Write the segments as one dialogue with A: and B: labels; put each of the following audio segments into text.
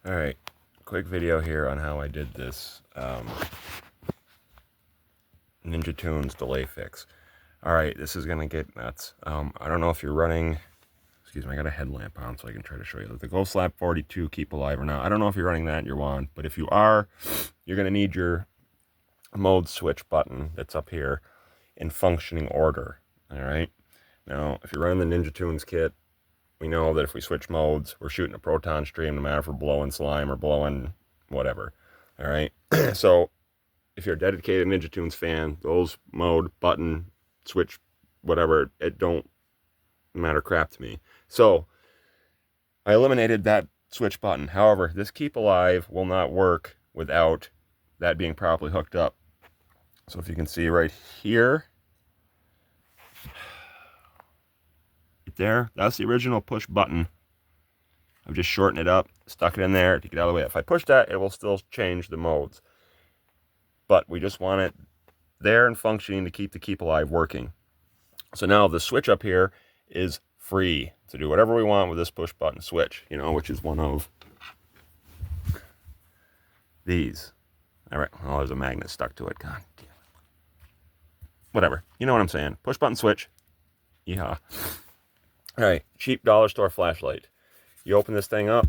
A: Alright, quick video here on how I did this Ninja Tunes delay fix. Alright, this is gonna get nuts. I don't know if you're running, excuse me, I got a headlamp on so I can try to show you. The Ghost Lab 42 Keep Alive or not. I don't know if you're running that in your wand, but if you are, you're gonna need your mode switch button that's up here in functioning order. Alright, now if you're running the Ninja Tunes kit, we know that if we switch modes, we're shooting a proton stream no matter if we're blowing slime or blowing whatever. All right. So if you're a dedicated Ninja Tunes fan, those mode, button, switch, whatever, it don't matter crap to me. So I eliminated that switch button. However, this Keep Alive will not work without that being properly hooked up. So if you can see right here, there, that's the original push button. I've just shortened it up, stuck it in there to get out of the way. If I push that, it will still change the modes. But we just want it there and functioning to keep the Keep Alive working. So now the switch up here is free to do whatever we want with this push button switch, you know, which is one of these. All right, oh, there's a magnet stuck to it. God damn it. Whatever, you know what I'm saying. Push button switch. Yeehaw. All right, cheap dollar store flashlight. You open this thing up,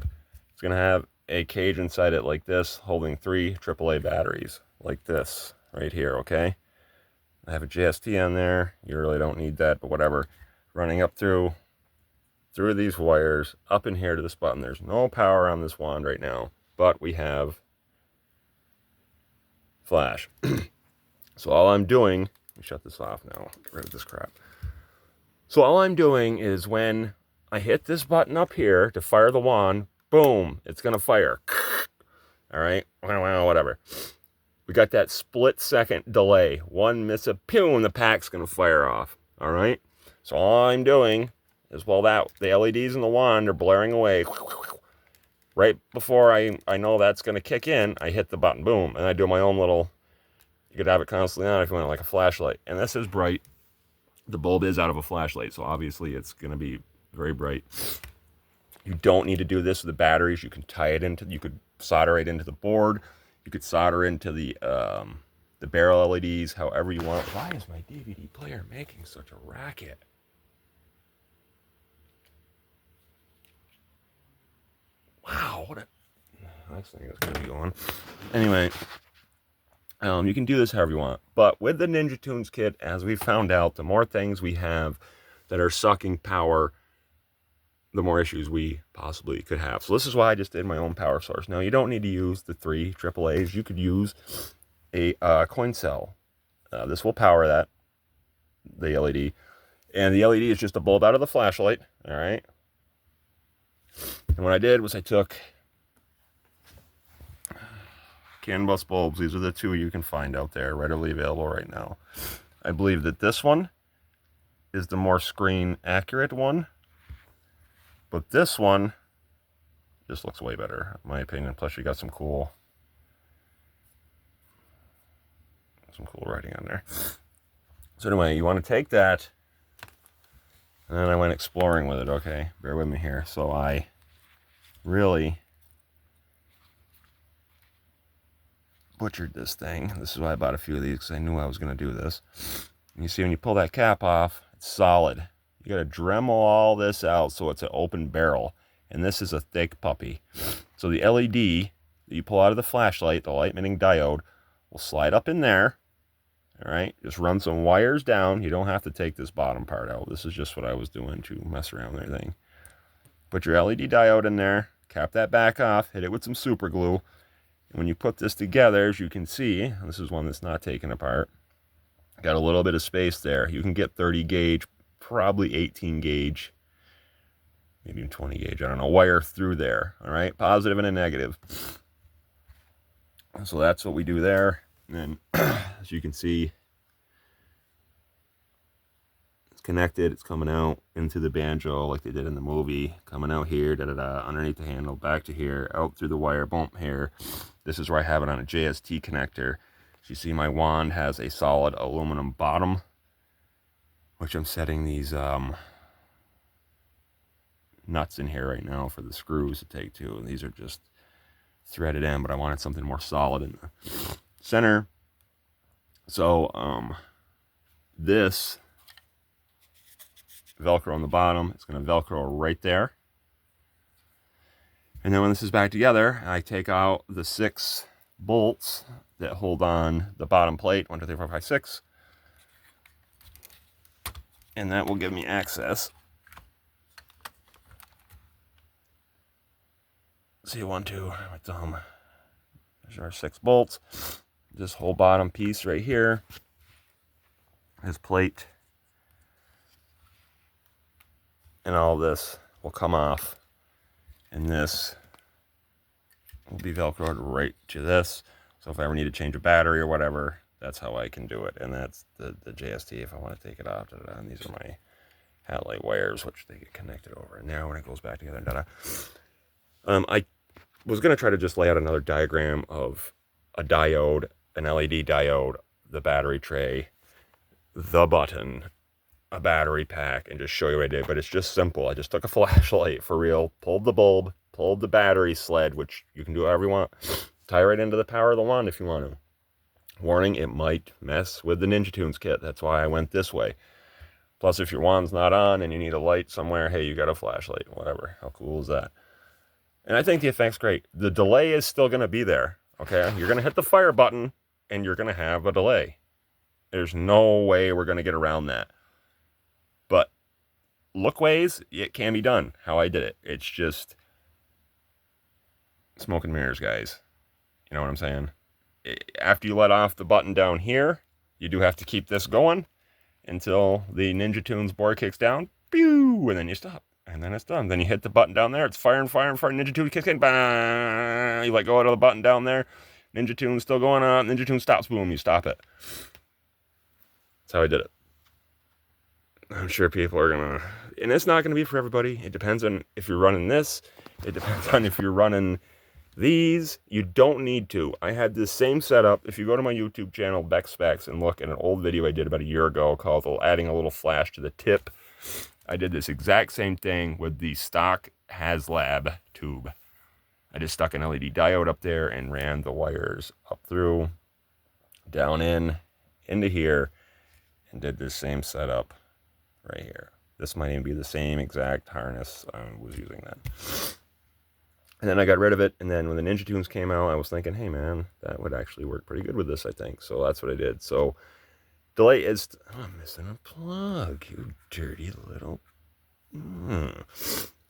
A: it's gonna have a cage inside it like this, holding 3 AAA batteries, like this, right here, okay? I have a JST on there. You really don't need that, but whatever. Running up through these wires, up in here to this button. There's no power on this wand right now, but we have flash. So all I'm doing, let me shut this off now, get rid of this crap. So all I'm doing is when I hit this button up here to fire the wand, boom, it's gonna fire. All right, whatever. We got that split second delay. One miss a pew and the pack's gonna fire off. All right. So all I'm doing is while the LEDs in the wand are blaring away, right before I know that's gonna kick in, I hit the button, boom, and I do my own little. You could have it constantly on if you want, like a flashlight. And this is bright. The bulb is out of a flashlight, so obviously it's gonna be very bright. You don't need to do this with the batteries. You can tie it into. You could solder it into the board. You could solder into the barrel LEDs, however you want. Why is my DVD player making such a racket? Wow, what a next thing is going to be going. Anyway, you can do this however you want. But with the Ninja Tunes kit, as we found out, the more things we have that are sucking power, the more issues we possibly could have. So this is why I just did my own power source. Now, you don't need to use the 3 AAAs. You could use a coin cell. This will power that, the LED. And the LED is just a bulb out of the flashlight, all right? And what I did was I took CAN bus bulbs. These are the 2 you can find out there, readily available right now. I believe that this one is the more screen accurate one. But this one just looks way better, in my opinion. Plus, you got some cool writing on there. So anyway, you want to take that, and then I went exploring with it. Okay, bear with me here. So I really butchered this thing. This is why I bought a few of these, because I knew I was going to do this. And you see, when you pull that cap off, it's solid. You got to Dremel all this out so it's an open barrel. And this is a thick puppy. So the LED that you pull out of the flashlight, the light emitting diode, will slide up in there. All right, just run some wires down. You don't have to take this bottom part out. This is just what I was doing to mess around with everything. Put your LED diode in there, cap that back off, hit it with some super glue. And when you put this together, as you can see, this is one that's not taken apart. Got a little bit of space there. You can get 30 gauge, probably 18 gauge, maybe even 20 gauge, I don't know, wire through there. All right, positive and a negative. So that's what we do there. And then, as you can see, it's connected. It's coming out into the banjo like they did in the movie. Coming out here, underneath the handle, back to here, out through the wire, boom, here. This is where I have it on a JST connector. As you see, my wand has a solid aluminum bottom, which I'm setting these nuts in here right now for the screws to take to. And these are just threaded in, but I wanted something more solid in the center. So this Velcro on the bottom, it's going to Velcro right there. And then when this is back together, I take out the 6 bolts that hold on the bottom plate, 1, 2, 3, 4, 5, 6. And that will give me access. See, 1, 2, my thumb. There's our 6 bolts. This whole bottom piece right here, this plate, and all this will come off. And this will be Velcroed right to this. So if I ever need to change a battery or whatever, that's how I can do it. And that's the JST if I want to take it off. And these are my hat light wires, which they get connected over in there when it goes back together. I was going to try to just lay out another diagram of a diode, an LED diode, the battery tray, the button, a battery pack, and just show you what I did. But it's just simple. I just took a flashlight for real, pulled the bulb, pulled the battery sled, which you can do however you want, tie right into the power of the wand if you want to. Warning, it might mess with the Ninja Tunes kit. That's why I went this way. Plus, if your wand's not on and you need a light somewhere, hey, you got a flashlight, whatever. How cool is that? And I think the effect's great. The delay is still going to be there, okay? You're going to hit the fire button, and you're going to have a delay. There's no way we're going to get around that. But look ways, it can be done, how I did it. It's just smoke and mirrors, guys. You know what I'm saying? After you let off the button down here, you do have to keep this going until the Ninja Tunes board kicks down. Pew! And then you stop. And then it's done. Then you hit the button down there. It's firing. Ninja Tunes kicks in. Bah! You let go of the button down there. Ninja Tunes still going on. Ninja Tunes stops. Boom. You stop it. That's how I did it. I'm sure people are going to... And it's not going to be for everybody. It depends on if you're running this. It depends on if you're running these. You don't need to. I had this same setup. If you go to my YouTube channel, Beck Specs, and look at an old video I did about a year ago called Adding a Little Flash to the Tip, I did this exact same thing with the stock HasLab tube. I just stuck an LED diode up there and ran the wires up through, down into here, and did this same setup right here. This might even be the same exact harness I was using then. And then I got rid of it, and then when the Ninja Tunes came out, I was thinking, hey man, that would actually work pretty good with this, I think. So that's what I did. So delay is... Oh, I'm missing a plug, you dirty little...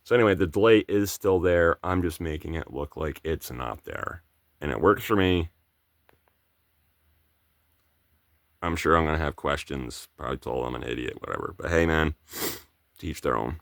A: So anyway, the delay is still there. I'm just making it look like it's not there. And it works for me. I'm sure I'm going to have questions. Probably told I'm an idiot, whatever. But hey, man, to each their own.